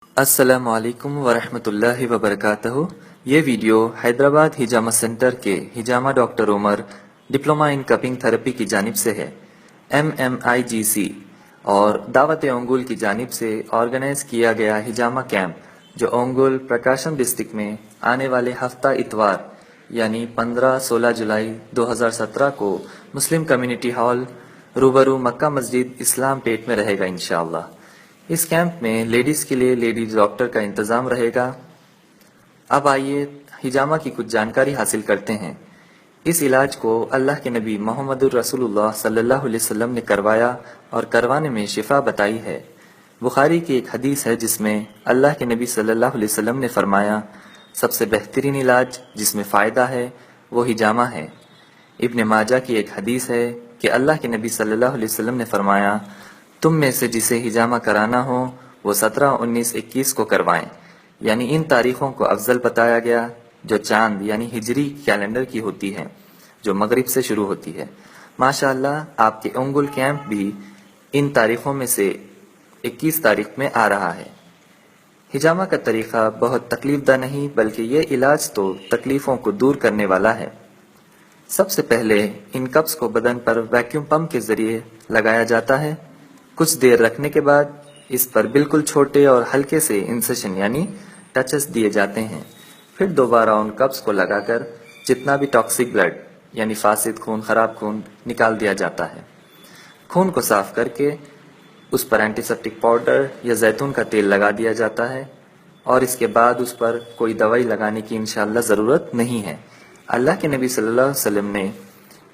السلام علیکم ورحمۃ اللہ وبرکاتہ۔ یہ ویڈیو حیدرآباد ہجامہ سینٹر کے ہجامہ ڈاکٹر عمر ڈپلومہ ان کپنگ تھراپی کی جانب سے ہے۔ MMIGC اور دعوت اونگول کی جانب سے آرگنائز کیا گیا ہجامہ کیمپ جو اونگول پرکاشم ڈسٹرکٹ میں آنے والے ہفتہ اتوار یعنی 15-16 جولائی 2017 کو مسلم کمیونٹی ہال روبرو مکہ مسجد اسلام پیٹ میں رہے گا انشاءاللہ۔ اس کیمپ میں لیڈیز کے لیے لیڈیز ڈاکٹر کا انتظام رہے گا۔ اب آئیے ہجامہ کی کچھ جانکاری حاصل کرتے ہیں۔ اس علاج کو اللہ کے نبی محمد الرسول اللہ صلی اللہ علیہ وسلم نے کروایا اور کروانے میں شفا بتائی ہے۔ بخاری کی ایک حدیث ہے جس میں اللہ کے نبی صلی اللہ علیہ وسلم نے فرمایا، سب سے بہترین علاج جس میں فائدہ ہے وہ ہجامہ ہے۔ ابن ماجہ کی ایک حدیث ہے کہ اللہ کے نبی صلی اللہ علیہ وسلم نے فرمایا، تم میں سے جسے ہجامہ کرانا ہو وہ 17، 19، 21 کو کروائیں، یعنی ان تاریخوں کو افضل بتایا گیا جو چاند یعنی ہجری کیلنڈر کی ہوتی ہے، جو مغرب سے شروع ہوتی ہے۔ ماشاءاللہ آپ کے انگل کیمپ بھی ان تاریخوں میں سے 21 تاریخ میں آ رہا ہے۔ ہجامہ کا طریقہ بہت تکلیف دہ نہیں بلکہ یہ علاج تو تکلیفوں کو دور کرنے والا ہے۔ سب سے پہلے ان کپس کو بدن پر ویکیوم پمپ کے ذریعے لگایا جاتا ہے۔ کچھ دیر رکھنے کے بعد اس پر بالکل چھوٹے اور ہلکے سے انسیشن یعنی ٹچز دیے جاتے ہیں۔ پھر دوبارہ ان کپس کو لگا کر جتنا بھی ٹاکسک بلڈ یعنی فاسد خون، خراب خون نکال دیا جاتا ہے۔ خون کو صاف کر کے اس پر اینٹی سیپٹک پاؤڈر یا زیتون کا تیل لگا دیا جاتا ہے اور اس کے بعد اس پر کوئی دوائی لگانے کی انشاءاللہ ضرورت نہیں ہے۔ اللہ کے نبی صلی اللہ علیہ وسلم نے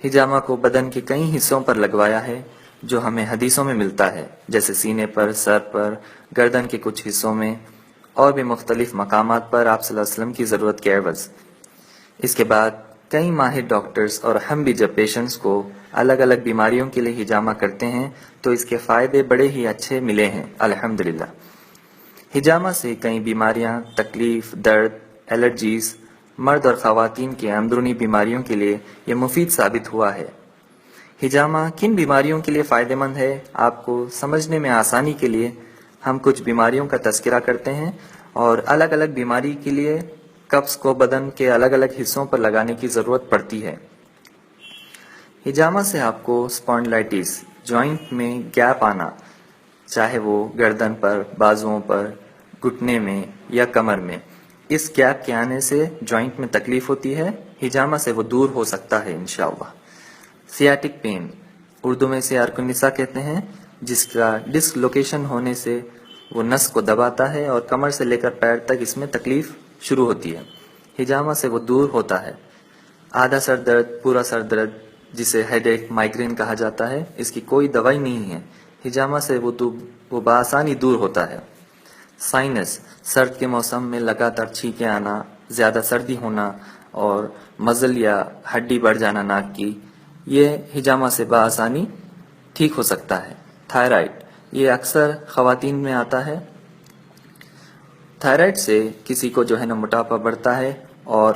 ہجامہ کو بدن کے کئی حصوں پر لگوایا ہے جو ہمیں حدیثوں میں ملتا ہے، جیسے سینے پر، سر پر، گردن کے کچھ حصوں میں اور بھی مختلف مقامات پر آپ صلی اللہ علیہ وسلم کی ضرورت کے عوض۔ اس کے بعد کئی ماہر ڈاکٹرز اور ہم بھی جب پیشنٹس کو الگ الگ بیماریوں کے لیے ہجامہ کرتے ہیں تو اس کے فائدے بڑے ہی اچھے ملے ہیں الحمدللہ۔ ہجامہ سے کئی بیماریاں، تکلیف، درد، الرجیز، مرد اور خواتین کی اندرونی بیماریوں کے لیے یہ مفید ثابت ہوا ہے۔ ہجامہ کن بیماریوں کے لیے فائدہ مند ہے، آپ کو سمجھنے میں آسانی کے لیے ہم کچھ بیماریوں کا تذکرہ کرتے ہیں اور الگ الگ بیماری کے لیے کپس کو بدن کے الگ الگ حصوں پر لگانے کی ضرورت پڑتی ہے۔ ہجامہ سے آپ کو اسپونڈلائٹس، جوائنٹ میں گیپ آنا، چاہے وہ گردن پر، بازوؤں پر، گھٹنے میں یا کمر میں، اس گیپ کے آنے سے جوائنٹ میں تکلیف ہوتی ہے، ہجامہ سے وہ دور ہو سکتا ہے انشاءاللہ۔ سیاٹک پین، اردو میں اسے ارک النساء کہتے ہیں، جس کا ڈسک لوکیشن ہونے سے وہ نس کو دباتا ہے اور کمر سے لے کر پیر تک اس میں تکلیف شروع ہوتی ہے، ہجامہ سے وہ دور ہوتا ہے۔ آدھا سر درد، پورا سر درد جسے ہیڈ ایک، مائگرین کہا جاتا ہے، اس کی کوئی دوائی نہیں ہے، ہجامہ سے وہ بآسانی دور ہوتا ہے۔ سائنس، سرد کے موسم میں لگاتار چھینکیں آنا، زیادہ سردی ہونا اور مزل یا ہڈی بڑھ جانا ناک کی، یہ ہجامہ سے بآسانی ٹھیک ہو سکتا ہے۔ تھائرائڈ، یہ اکثر خواتین میں آتا ہے۔ تھائرائڈ سے کسی کو جو ہے نا موٹاپا بڑھتا ہے اور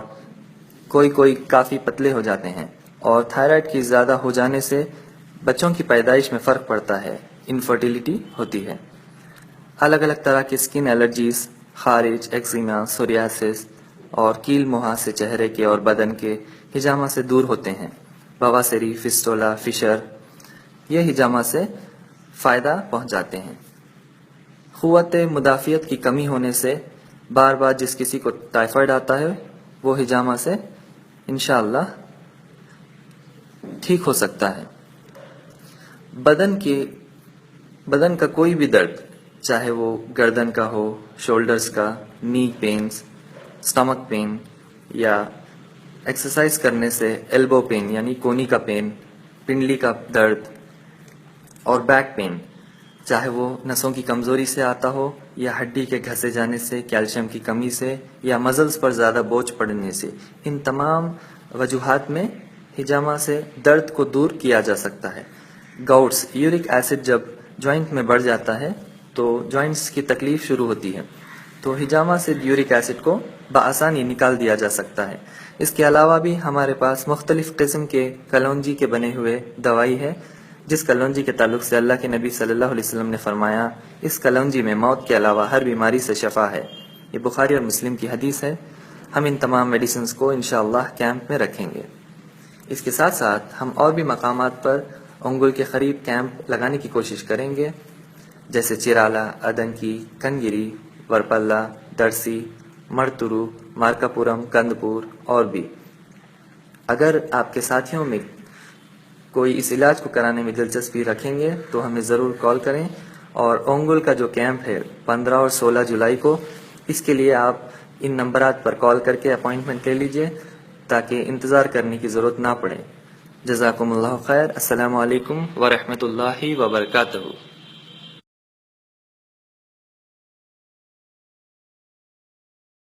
کوئی کافی پتلے ہو جاتے ہیں، اور تھائرائڈ کی زیادہ ہو جانے سے بچوں کی پیدائش میں فرق پڑتا ہے، انفرٹیلیٹی ہوتی ہے۔ الگ الگ طرح کی اسکن الرجیز، خارج، ایکزیما، سوریاسس اور کیل مہا سے چہرے کے اور بدن کے ہجامہ سے دور ہوتے ہیں۔ بواسری، فسٹولا، فشر، یہ ہجامہ سے فائدہ پہنچاتے ہیں۔ قوت مدافعت کی کمی ہونے سے بار بار جس کسی کو ٹائیفائڈ آتا ہے وہ ہجامہ سے انشاءاللہ ٹھیک ہو سکتا ہے۔ بدن کا کوئی بھی درد، چاہے وہ گردن کا ہو، شولڈرز کا، نی پینز، سٹمک پین یا ایکسرسائز کرنے سے ایلبو پین یعنی کونی کا پین، پنڈلی کا درد اور بیک پین، چاہے وہ نسوں کی کمزوری سے آتا ہو یا ہڈی کے گھسے جانے سے، کیلشیم کی کمی سے یا مزلز پر زیادہ بوجھ پڑنے سے، ان تمام وجوہات میں ہجامہ سے درد کو دور کیا جا سکتا ہے۔ گاؤٹس، یورک ایسڈ جب جوائنٹ میں بڑھ جاتا ہے تو جوائنٹس کی تکلیف شروع ہوتی ہے، تو ہجامہ سے یورک ایسڈ کو بآسانی نکال دیا جا سکتا ہے۔ اس کے علاوہ بھی ہمارے پاس مختلف قسم کے کلونجی کے بنے ہوئے دوائی ہے جس کلونجی کے تعلق سے اللہ کے نبی صلی اللہ علیہ وسلم نے فرمایا اس کلونجی میں موت کے علاوہ ہر بیماری سے شفا ہے۔ یہ بخاری اور مسلم کی حدیث ہے۔ ہم ان تمام میڈیسنز کو انشاءاللہ کیمپ میں رکھیں گے۔ اس کے ساتھ ساتھ ہم اور بھی مقامات پر انگل کے قریب کیمپ لگانے کی کوشش کریں گے، جیسے چیرالا، ادنکی، کنگیری، ورپلہ، درسی، مرتورو، مارکاپورم، کندپور اور بھی۔ اگر آپ کے ساتھیوں میں کوئی اس علاج کو کرانے میں دلچسپی رکھیں گے تو ہمیں ضرور کال کریں، اور اونگل کا جو کیمپ ہے 15 اور 16 جولائی کو، اس کے لیے آپ ان نمبرات پر کال کر کے اپائنٹمنٹ لے لیجئے تاکہ انتظار کرنے کی ضرورت نہ پڑے۔ جزاکم اللہ خیر۔ السلام علیکم ورحمۃ اللہ وبرکاتہ۔